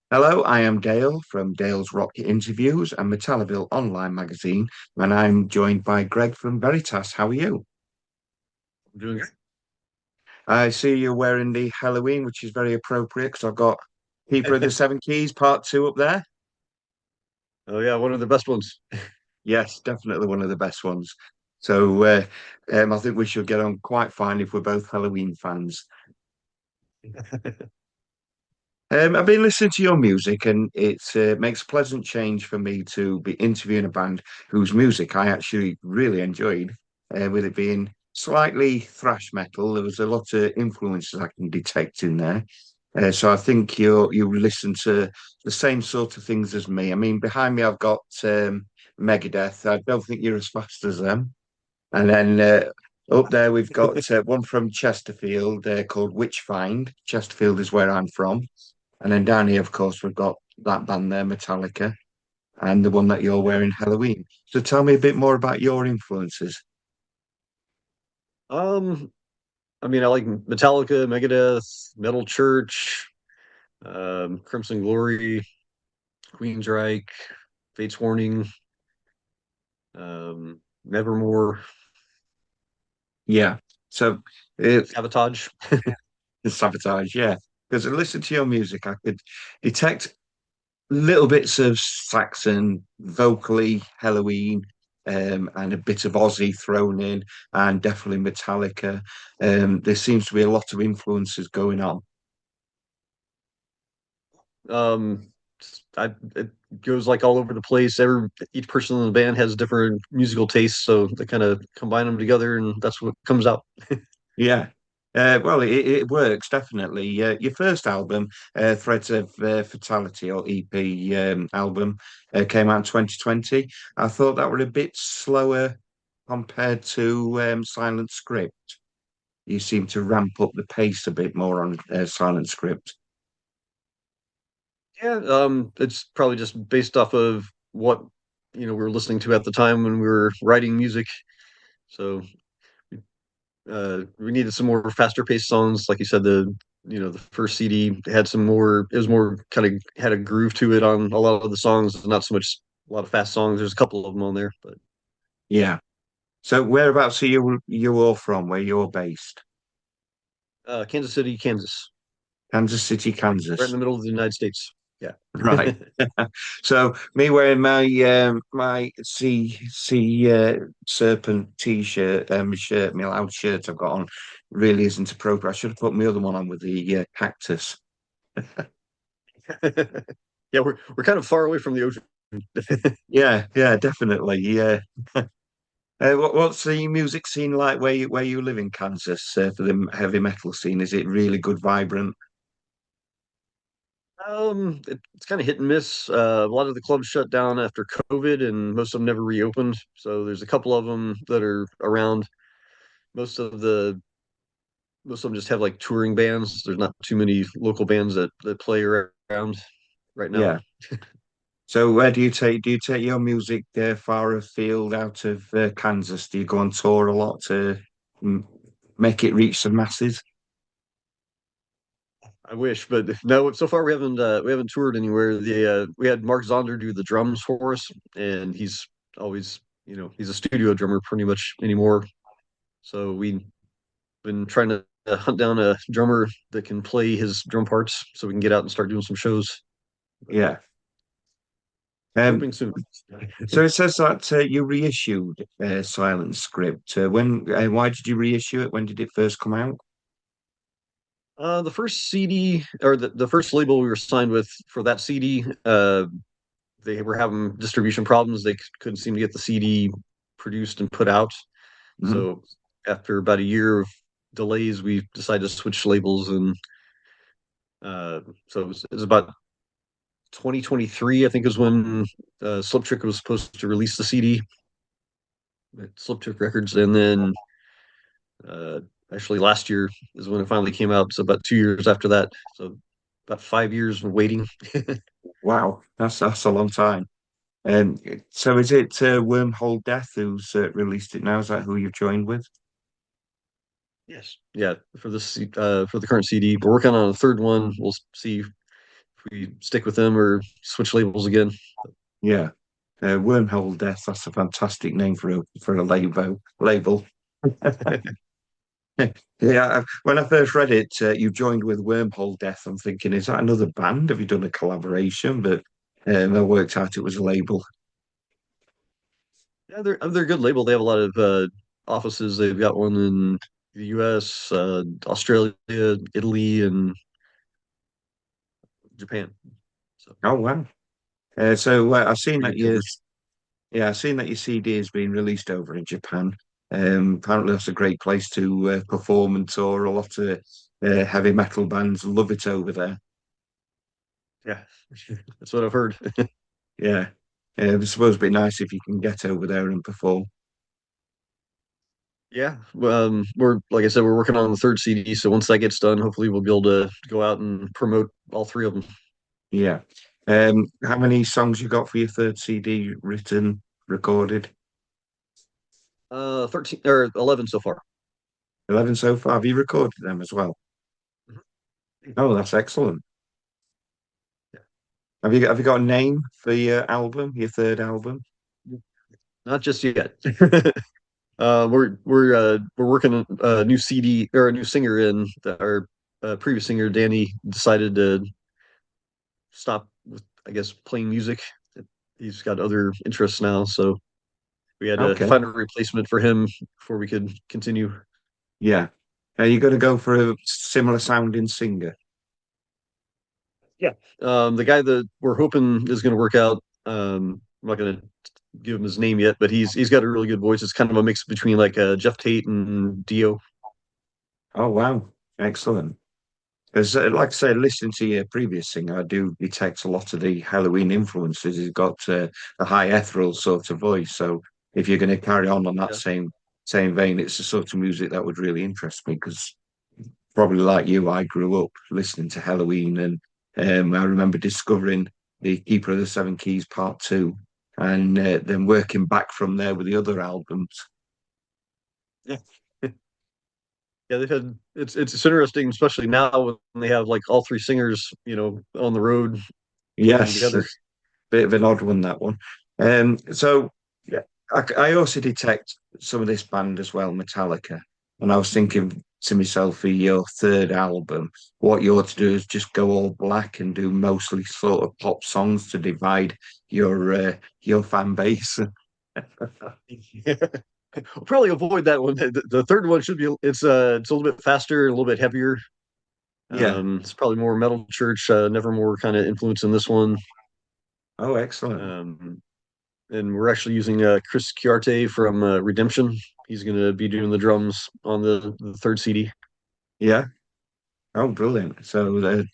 Hello, I am Dale from Dale's Rock Interviews and Metalliville Online magazine, and I'm joined by Greg from Veritas. How are you? I'm doing great. I see you're wearing the Halloween, which is very appropriate because I've got Keeper of the Seven Keys Part 2 up there. Oh yeah, one of the best ones. Yes, definitely one of the best ones. So I think we should get on quite fine if we're both Halloween fans. I've been listening to your music, and it makes a pleasant change for me to be interviewing a band whose music I actually really enjoyed, with it being slightly thrash metal. There was a lot of influences I can detect in there. So I think you listen to the same sort of things as me. I mean, behind me I've got Megadeth. I don't think you're as fast as them. And then up there we've got one from Chesterfield called Witchfind. Chesterfield is where I'm from. And then down here, of course, we've got that band there, Metallica, and the one that you're Yeah. wearing, Halloween. So tell me a bit more about your influences. Um, I mean, I like Metallica, Megadeth, Metal Church, Crimson Glory, Queensryche, Fates Warning, Nevermore, Yeah. So it, Sabotage. Sabotage, yeah. Because I listened to your music, I could detect little bits of Saxon, vocally Halloween, and a bit of Aussie thrown in, and definitely Metallica. There seems to be a lot of influences going on. Um, it goes like all over the place. Each person in the band has different musical tastes, so they kind of combine them together, and that's what comes out. Yeah. Well, it works definitely. Your first album, Threads of Fatality or EP album, came out in 2020. I thought that were a bit slower compared to Silent Script. You seem to ramp up the pace a bit more on Silent Script. Yeah, it's probably just based off of what we were listening to at the time when we were writing music. So we needed some more faster paced songs, like you said. The first CD had some more. It was more kind of had a groove to it on a lot of the songs, not so much a lot of fast songs. There's a couple of them on there, but Yeah. So whereabouts are you all from? Where you're based? Kansas City, Kansas, Kansas City, right in Kansas. the middle of the United States. Yeah. Right. So me wearing my sea serpent t-shirt, shirt, my loud shirt I've got on really isn't appropriate. I should have put my other one on with the cactus. Yeah, we're kind of far away from the ocean. Yeah, yeah, definitely. Yeah. What's the music scene like where you live in Kansas for the heavy metal scene? Is it really good, vibrant? It's kind of hit and miss. A lot of the clubs shut down after COVID, and most of them never reopened. So there's a couple of them that are around. Most of the most of them just have like touring bands. There's not too many local bands that play around right now. Yeah. So where do you take your music far afield out of Kansas? Do you go on tour a lot to mm, make it reach the masses? I wish, but no. So far, we haven't toured anywhere. We had Mark Zonder do the drums for us, and he's always he's a studio drummer pretty much anymore. So we've been trying to hunt down a drummer that can play his drum parts so we can get out and start doing some shows. But Yeah. Um, hoping soon. so it says that you reissued Silent Script. Why did you reissue it? When did it first come out? The first CD or the first label we were signed with for that CD, they were having distribution problems. They couldn't seem to get the CD produced and put out. Mhm. So after about a year of delays, we decided to switch labels, and so it was about 2023, I think, is when Slip Trick was supposed to release the CD at Slip Trick Records, and then uh, actually last year is when it finally came out. So about 2 years after that, so about 5 years of waiting. Wow, that's a long time. Um, so is it Wormhole Death who's released it now? Is that who you've joined with? Yes. Yeah, for the current CD, we're working on a third one. We'll see if we stick with them or switch labels again. Yeah. Wormhole Death, that's a fantastic name for a label. Yeah, when I first read it, you joined with Wormhole Death. I'm thinking, is that another band? Have you done a collaboration? But I worked out it was a label. Yeah, they're a good label. They have a lot of offices. They've got one in the U.S., Australia, Italy, and Japan. So Oh wow! So I've seen pretty that good coverage. yeah, I've seen that your CD has been released over in Japan. Apparently, that's a great place to perform and tour. A lot of heavy metal bands love it over there. Yeah, that's what I've heard. Yeah, it's supposed to be nice if you can get over there and perform. Yeah, we're like I said, we're working on the third CD. So once that gets done, hopefully we'll be able to go out and promote all three of them. Yeah. How many songs you got for your third CD written, recorded? 13 or 11 so far. 11 so far. Have you recorded them as well? Mhm. Oh, that's excellent. Yeah. Have you got a name for your album, your third album? Not just yet. We're working a new CD or a new singer in that our previous singer Danny decided to stop with, I guess, playing music. He's got other interests now, so we had to Okay. find a replacement for him before we could continue. Yeah. Are you going to go for a similar sounding singer? Yeah. The guy that we're hoping is going to work out. I'm not going to give him his name yet, but he's got a really good voice. It's kind of a mix between like Jeff Tate and Dio. Oh, wow. Excellent. Because, like I said, listening to your previous singer, I do detect a lot of the Halloween influences. He's got a high ethereal sort of voice. So if you're going to carry on that Yeah. same vein, it's the sort of music that would really interest me. Because probably like you, I grew up listening to Halloween, and I remember discovering the Keeper of the Seven Keys Part Two, and then working back from there with the other albums. Yeah. Yeah, they've had it's interesting, especially now when they have like all three singers, on the road playing Yes, together. bit of an odd one, that one. So yeah, I also detect some of this band as well, Metallica. And I was thinking to myself, for your third album, what you ought to do is just go all black and do mostly sort of pop songs to divide your fan base. We'll probably avoid that one. The third one should be it's a little bit faster, a little bit heavier. Yeah. It's probably more Metal Church, Nevermore kind of influence in this one. Oh, excellent. Um, and we're actually using Chris Chiarte from Redemption. He's going to be doing the drums on the third CD. Yeah. Oh, brilliant. So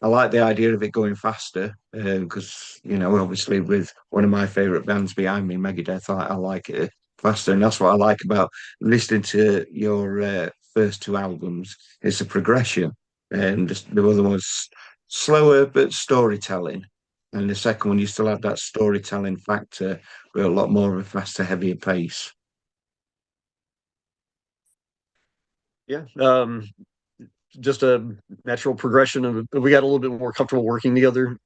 I like the idea of it going faster because, obviously with one of my favorite bands behind me, Megadeth, I like it faster. And that's what I like about listening to your first two albums. It's a progression. And the other one's slower, but storytelling. And the second one, you still have that storytelling factor with a lot more of a faster, heavier pace. Yeah, just a natural progression of we got a little bit more comfortable working together.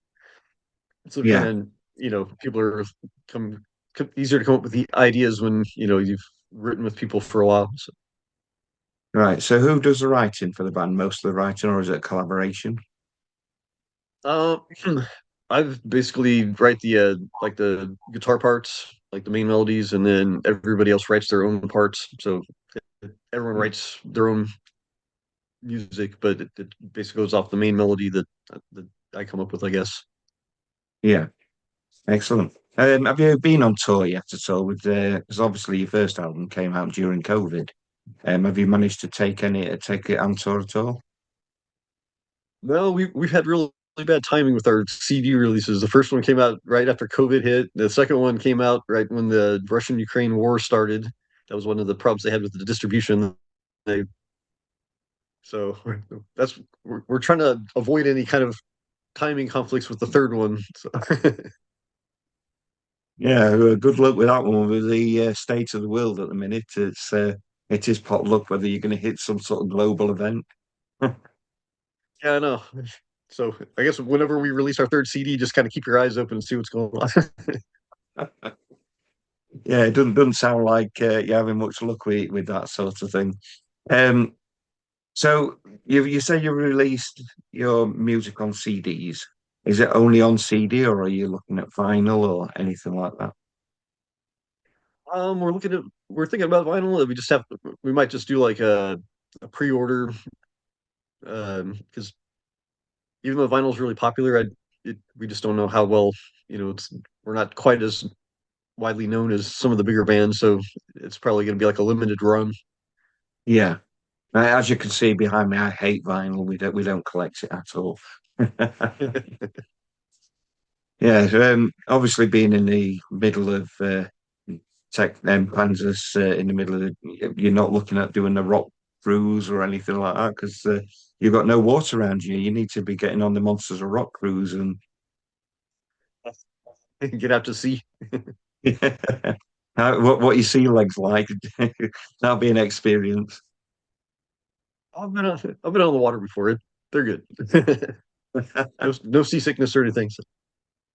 So kind Yeah. of people are come, easier to come up with the ideas when you've written with people for a while. So, Right. So who does the writing for the band? Most of the writing, or is it a collaboration? uh, I've basically write the like the guitar parts, like the main melodies, and then everybody else writes their own parts. So everyone writes their own music, but it basically goes off the main melody that I come up with, I guess. Yeah. Excellent. Have you been on tour yet at all with because obviously your first album came out during COVID. Have you managed to take it on tour at all? No, we've had really bad timing with our CD releases. The first one came out right after COVID hit. The second one came out right when the Russian-Ukraine war started. That was one of the problems they had with the distribution. They so that's we're trying to avoid any kind of timing conflicts with the third one. So, Yeah, good luck with that one with the state of the world at the minute. It is pot luck whether you're going to hit some sort of global event. yeah, I know. So I guess whenever we release our third CD, just kind of keep your eyes open and see what's going on. Yeah, it doesn't sound like you're having much luck with that sort of thing. Um, so you say you released your music on CDs. Is it only on CD, or are you looking at vinyl or anything like that? We're thinking about vinyl. We might just do like a pre-order, because even though vinyl is really popular, we just don't know how well, we're not quite as widely known as some of the bigger bands, so it's probably going to be like a limited run. Yeah. As you can see behind me, I hate vinyl. We don't collect it at all. Yeah, obviously being in the middle of tech Kansas, in the middle of you're not looking at doing a rock cruise or anything like that because you've got no water around you. You need to be getting on the Monsters of Rock cruise and Get out to sea. what your sea legs like. That'll be an experience. I've been on the water before. They're good. No seasickness or anything. So.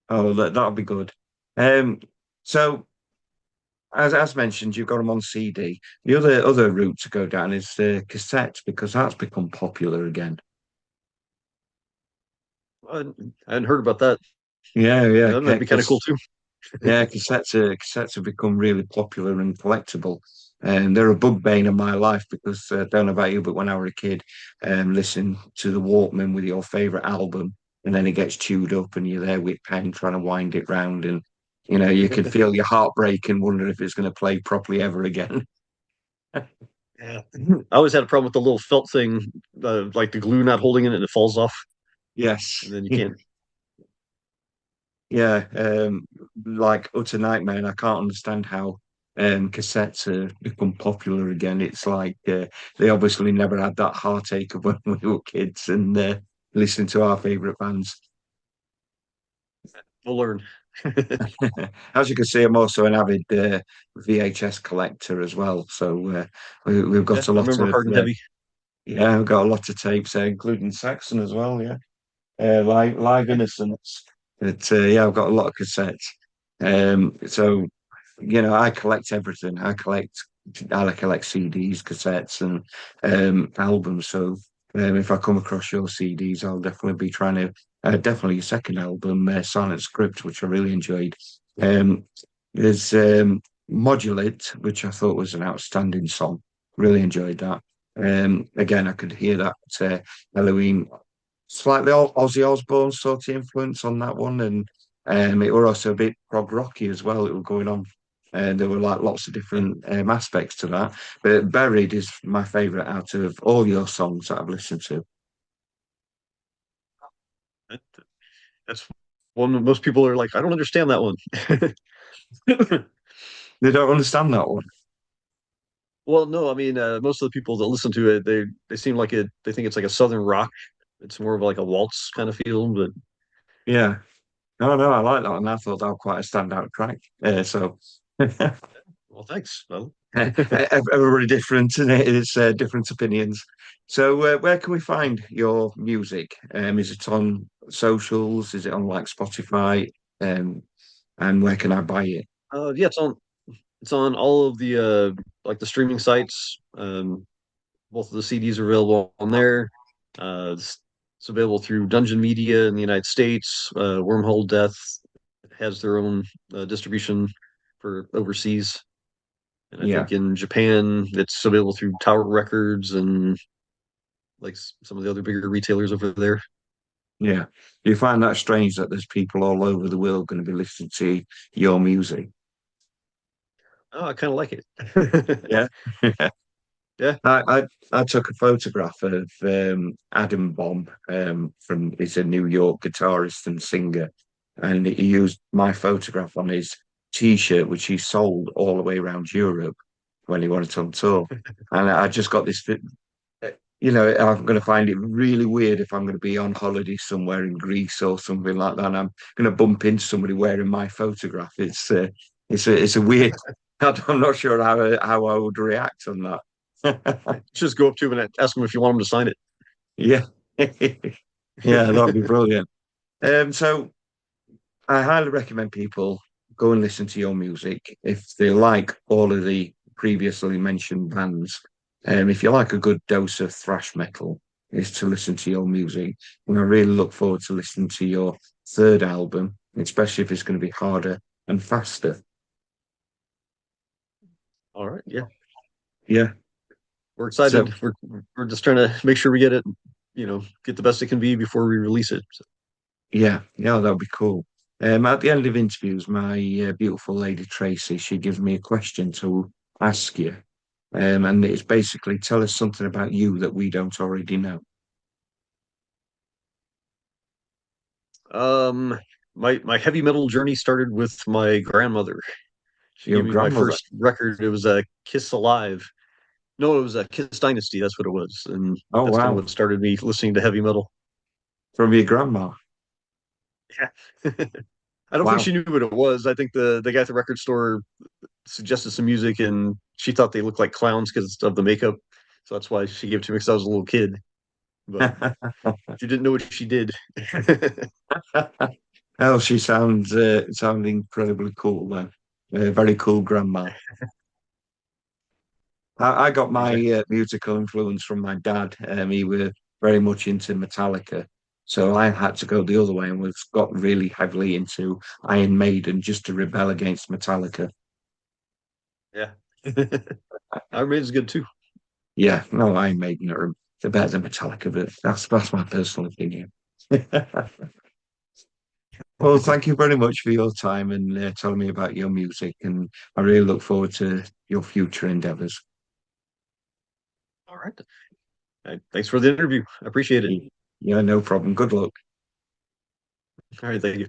Oh, that'll be good. Um, so as mentioned, you've got them on CD. The other route to go down is cassette because that's become popular again. I, I hadn't heard about that. Yeah, yeah, That might be kind of cool too. yeah. Cassettes have become really popular and collectible, and they're a bugbear in my life because I don't know about you, but when I was a kid, listening to the Walkman with your favorite album, and then it gets chewed up, and you're there with pen trying to wind it round, and you can feel your heart break and wonder if it's going to play properly ever again. Yeah. I always had a problem with the little felt thing, like the glue not holding it and it falls off, Yes. and then you can't. Yeah, like utter nightmare. And I can't understand how cassettes have become popular again. It's like they obviously never had that heartache of when we were kids and listening to our favorite bands. We'll learn. As you can see, I'm also an avid VHS collector as well. So we've Yeah, got a I lot remember of Hard and Heavy. yeah, we've got a lot of tapes, including Saxon as well. Yeah, Live Innocence. But yeah, I've got a lot of cassettes. So I collect everything. I collect CDs, cassettes, and albums. So if I come across your CDs, I'll definitely be trying to. Definitely your second album, Silent Script, which I really enjoyed. Um, there's Modulate, which I thought was an outstanding song. Really enjoyed that. Again, I could hear that Halloween slightly Ozzy Osbourne sort of influence on that one, and it were also a bit prog rocky as well. It was going on, and there were like lots of different aspects to that. But Buried is my favourite out of all your songs that I've listened to. That's one that most people are like, I don't understand that one. They don't understand that one. Well, no, I mean, most of the people that listen to it, they seem like it. They think it's like a southern rock. It's more of like a waltz kind of feel, but Yeah, no, no, I like that one. I thought that was quite a standout track. So. well, thanks. Well, Everybody different, and it's different opinions. So, where can we find your music? Is it on socials? Is it on like Spotify? Um, and where can I buy it? yeah, it's on all of the like the streaming sites. Both of the CDs are available on there. It's available through Dungeon Media in the United States. Wormhole Death has their own distribution for overseas. And I Yeah, think in Japan, it's available through Tower Records and like some of the other bigger retailers over there. yeah. Do you find that strange that there's people all over the world going to be listening to your music? Oh, I kind of like it. Yeah. Yeah. I took a photograph of Adam Bomb from he's a New York guitarist and singer, and he used my photograph on his T-shirt, which he sold all the way around Europe when he went on tour. And I just got this, I'm going to find it really weird if I'm going to be on holiday somewhere in Greece or something like that, and I'm going to bump into somebody wearing my photograph. It's a weird. I'm not sure how I would react on that. Just go up to him and ask him if you want him to sign it. Yeah. Yeah, that'd be brilliant. So I highly recommend people go and listen to your music if they like all of the previously mentioned bands. If you like a good dose of thrash metal, is to listen to your music. And I really look forward to listening to your third album, especially if it's going to be harder and faster. All right, yeah, Yeah. we're So excited. We're just trying to make sure we get it, get the best it can be before we release it. So, yeah, yeah, that would be cool. At the end of interviews, my beautiful lady Tracy, she gives me a question to ask you. And it's basically tell us something about you that we don't already know. um, my heavy metal journey started with my grandmother. She Your gave me my grandmother. first record. It was a Kiss Alive. No, it was a Kiss Dynasty. That's what it was, and Oh, that's kind of wow. what started me listening to heavy metal. From your grandma. Yeah. I don't think Wow. she knew what it was. I think the guy at the record store suggested some music, and she thought they looked like clowns because of the makeup. So that's why she gave it to me because I was a little kid. But she didn't know what she did. Oh, she sounds incredibly cool then. Very cool grandma. I got my Exactly. musical influence from my dad. He was very much into Metallica, so I had to go the other way and was got really heavily into Iron Maiden just to rebel against Metallica. Yeah. Iron Maiden's good too. Yeah, no, Iron Maiden are they're better than Metallica, but that's my personal opinion. Well, thank you very much for your time and telling me about your music, and I really look forward to your future endeavors. All right. Thanks for the interview. I appreciate it. Yeah, no problem. Good luck. All right. Thank you.